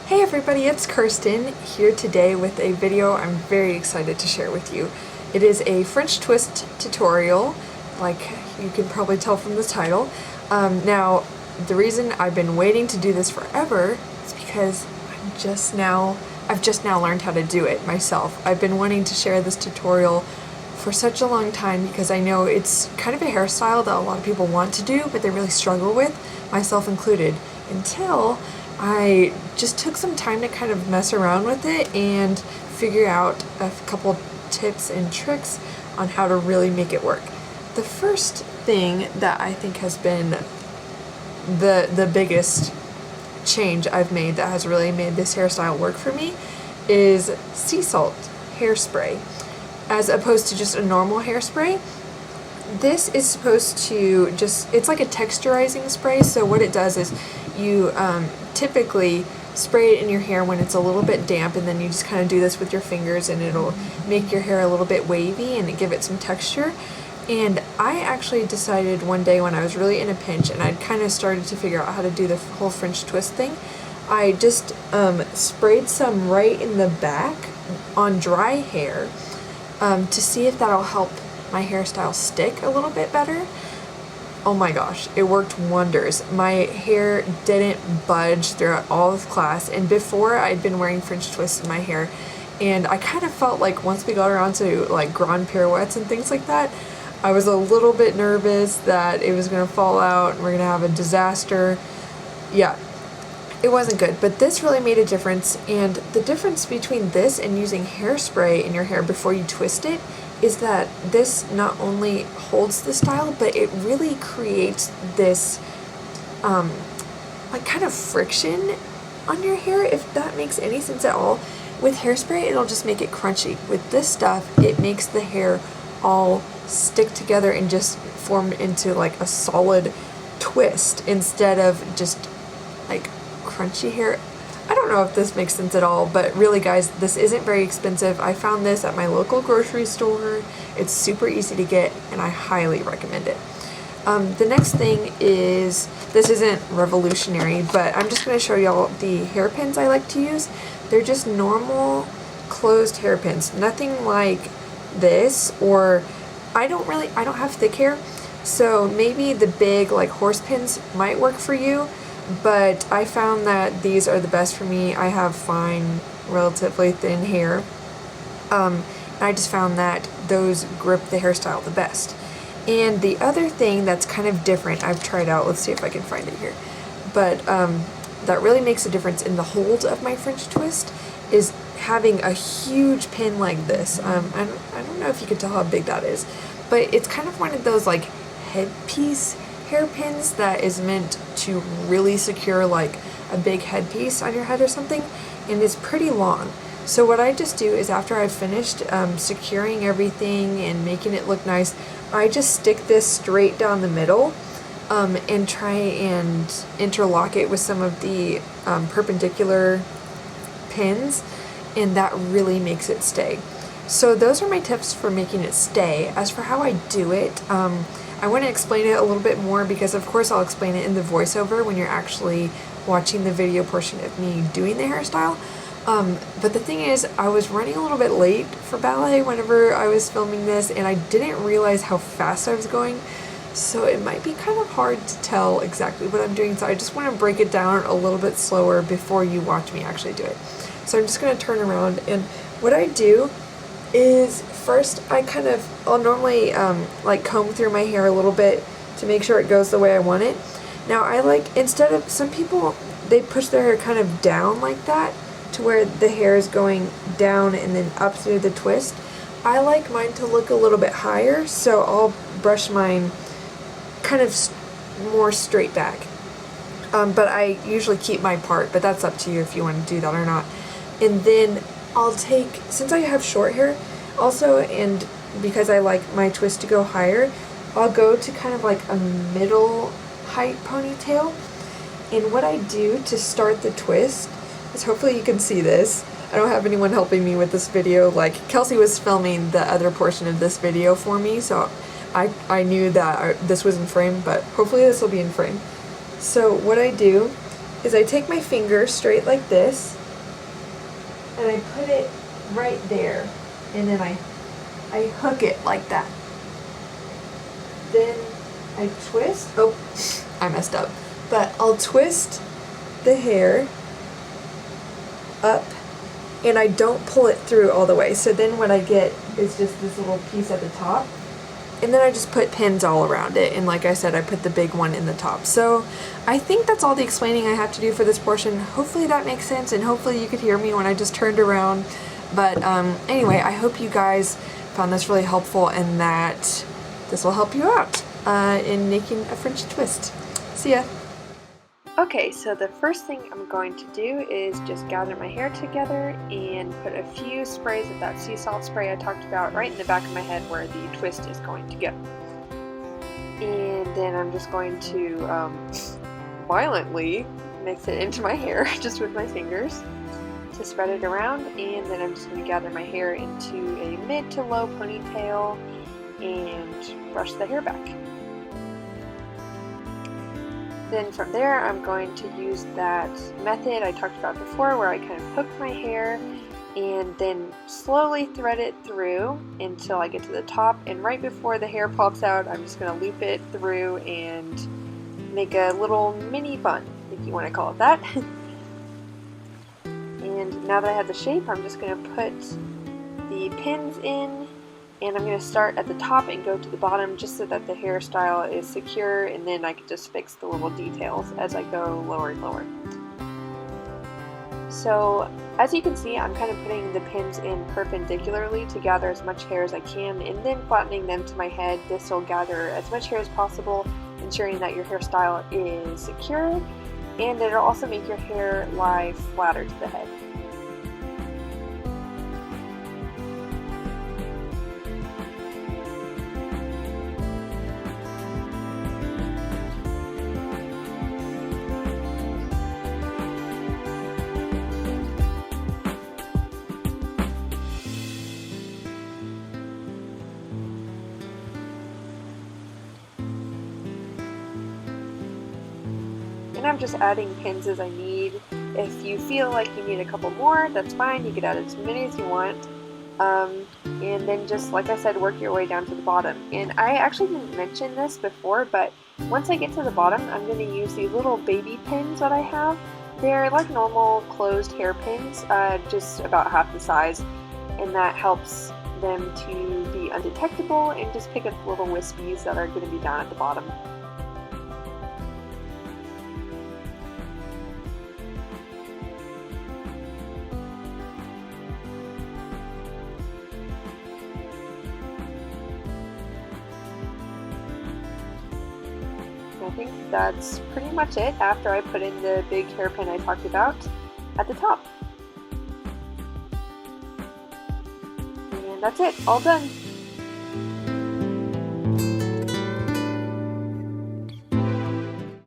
Hey everybody, it's Kirsten here today with a video I'm very excited to share with you. It is a French twist tutorial, like you can probably tell from the title. Now, the reason I've been waiting to do this forever is because I've just now learned how to do it myself. I've been wanting to share this tutorial for such a long time because I know it's kind of a hairstyle that a lot of people want to do, but they really struggle with, myself included, until I just took some time to kind of mess around with it and figure out a couple tips and tricks on how to really make it work. The first thing that I think has been the biggest change I've made that has really made this hairstyle work for me is sea salt hairspray, as opposed to just a normal hairspray. This is supposed to it's like a texturizing spray, so what it does is you typically spray it in your hair when it's a little bit damp, and then you just kind of do this with your fingers and it'll make your hair a little bit wavy and give it some texture. And I actually decided one day when I was really in a pinch and I'd kind of started to figure out how to do the whole French twist thing, I just sprayed some right in the back on dry hair to see if that'll help my hairstyle stick a little bit better. Oh my gosh, it worked wonders. My hair didn't budge throughout all of class, and before I'd been wearing French twists in my hair, and I kind of felt like once we got around to like grand pirouettes and things like that, I was a little bit nervous that it was gonna fall out and we're gonna have a disaster. Yeah, it wasn't good, but this really made a difference. And the difference between this and using hairspray in your hair before you twist it is that this not only holds the style, but it really creates this like kind of friction on your hair, if that makes any sense at all. With hairspray, it'll just make it crunchy. With this stuff, it makes the hair all stick together and just form into like a solid twist instead of just like crunchy hair. I don't know if this makes sense at all, but really guys, this isn't very expensive. I found this at my local grocery store. It's super easy to get and I highly recommend it. The next thing is, this isn't revolutionary, but I'm just going to show y'all the hairpins I like to use. They're just normal closed hairpins, nothing like this, or I don't have thick hair, so maybe the big like horse pins might work for you. But I found that these are the best for me. I have fine, relatively thin hair. And I just found that those grip the hairstyle the best. And the other thing that's kind of different, I've tried out, let's see if I can find it here, but that really makes a difference in the hold of my French twist is having a huge pin like this. I don't know if you can tell how big that is, but it's kind of one of those like headpiece hairpins that is meant to really secure like a big headpiece on your head or something, and it's pretty long. So what I just do is after I've finished securing everything and making it look nice, I just stick this straight down the middle and try and interlock it with some of the perpendicular pins, and that really makes it stay. So those are my tips for making it stay. As for how I do it, I want to explain it a little bit more because of course I'll explain it in the voiceover when you're actually watching the video portion of me doing the hairstyle. But the thing is, I was running a little bit late for ballet whenever I was filming this, and I didn't realize how fast I was going, so it might be kind of hard to tell exactly what I'm doing, so I just want to break it down a little bit slower before you watch me actually do it. So I'm just going to turn around, and what I do is first I'll normally like comb through my hair a little bit to make sure it goes the way I want it. Now I like, instead of, some people, they push their hair kind of down like that to where the hair is going down and then up through the twist. I like mine to look a little bit higher, so I'll brush mine kind of more straight back. But I usually keep my part, but that's up to you if you want to do that or not. And then I'll take, since I have short hair also, and because I like my twist to go higher, I'll go to kind of like a middle height ponytail. And what I do to start the twist is, hopefully you can see this. I don't have anyone helping me with this video. Like, Kelsey was filming the other portion of this video for me, so I knew that this was in frame, but hopefully this will be in frame. So what I do is I take my finger straight like this, and I put it right there, and then I hook it like that. Then I twist, oh, I messed up, but I'll twist the hair up, and I don't pull it through all the way, so then what I get is just this little piece at the top, and then I just put pins all around it, and like I said, I put the big one in the top. So I think that's all the explaining I have to do for this portion. Hopefully that makes sense, and hopefully you could hear me when I just turned around. But anyway, I hope you guys found this really helpful and that this will help you out in making a French twist. See ya! Okay, so the first thing I'm going to do is just gather my hair together and put a few sprays of that sea salt spray I talked about right in the back of my head where the twist is going to go. And then I'm just going to violently mix it into my hair just with my fingers to spread it around, and then I'm just going to gather my hair into a mid to low ponytail and brush the hair back. Then from there, I'm going to use that method I talked about before where I kind of hook my hair and then slowly thread it through until I get to the top, and right before the hair pops out, I'm just going to loop it through and make a little mini bun, if you want to call it that. And now that I have the shape, I'm just going to put the pins in, and I'm going to start at the top and go to the bottom just so that the hairstyle is secure, and then I can just fix the little details as I go lower and lower. So as you can see, I'm kind of putting the pins in perpendicularly to gather as much hair as I can, and then flattening them to my head. This will gather as much hair as possible, ensuring that your hairstyle is secure, and it'll also make your hair lie flatter to the head. And I'm just adding pins as I need. If you feel like you need a couple more, that's fine. You could add as many as you want. And then just, like I said, work your way down to the bottom. And I actually didn't mention this before, but once I get to the bottom, I'm going to use these little baby pins that I have. They're like normal closed hair pins, just about half the size. And that helps them to be undetectable and just pick up the little wispies that are going to be down at the bottom. I think that's pretty much it after I put in the big hairpin I talked about at the top. And that's it, all done.